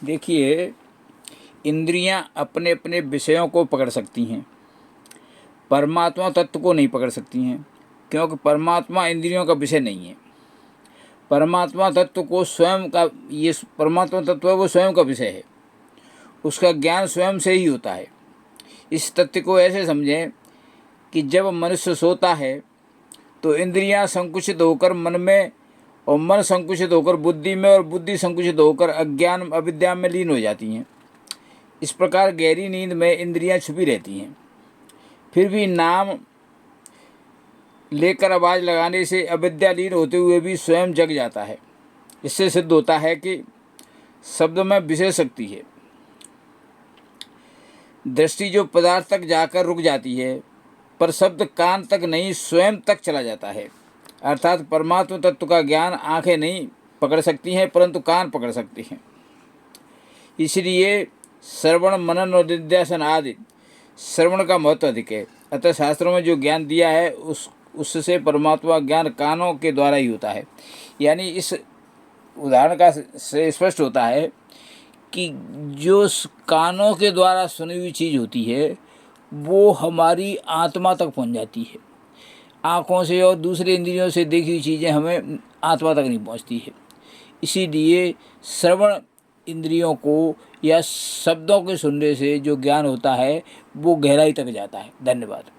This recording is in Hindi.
देखिए, इंद्रियां अपने अपने विषयों को पकड़ सकती हैं, परमात्मा तत्व को नहीं पकड़ सकती हैं, क्योंकि परमात्मा इंद्रियों का विषय नहीं है। परमात्मा तत्व को स्वयं का, ये परमात्मा तत्व है वो स्वयं का विषय है, उसका ज्ञान स्वयं से ही होता है। इस तथ्य को ऐसे समझें कि जब मनुष्य सोता है तो इंद्रियां संकुचित होकर मन में, और मन संकुचित होकर बुद्धि में, और बुद्धि संकुचित होकर अज्ञान अविद्या में लीन हो जाती हैं। इस प्रकार गहरी नींद में इंद्रियां छुपी रहती हैं, फिर भी नाम लेकर आवाज़ लगाने से अविद्यालीन होते हुए भी स्वयं जग जाता है। इससे सिद्ध होता है कि शब्द में विशेष शक्ति है। दृष्टि जो पदार्थ तक जाकर रुक जाती है, पर शब्द कान तक नहीं स्वयं तक चला जाता है। अर्थात परमात्म तत्व का ज्ञान आंखें नहीं पकड़ सकती हैं, परंतु कान पकड़ सकती हैं। इसलिए श्रवण मनन और निध्यासन आदि श्रवण का महत्व अधिक है। अतः शास्त्रों में जो ज्ञान दिया है उससे परमात्मा ज्ञान कानों के द्वारा ही होता है। यानी इस उदाहरण का से स्पष्ट होता है कि जो कानों के द्वारा सुनी हुई चीज़ होती है वो हमारी आत्मा तक पहुंच जाती है। आँखों से और दूसरे इंद्रियों से देखी हुई चीज़ें हमें आत्मा तक नहीं पहुंचती है। इसीलिए श्रवण इंद्रियों को या शब्दों के सुनने से जो ज्ञान होता है वो गहराई तक जाता है। धन्यवाद।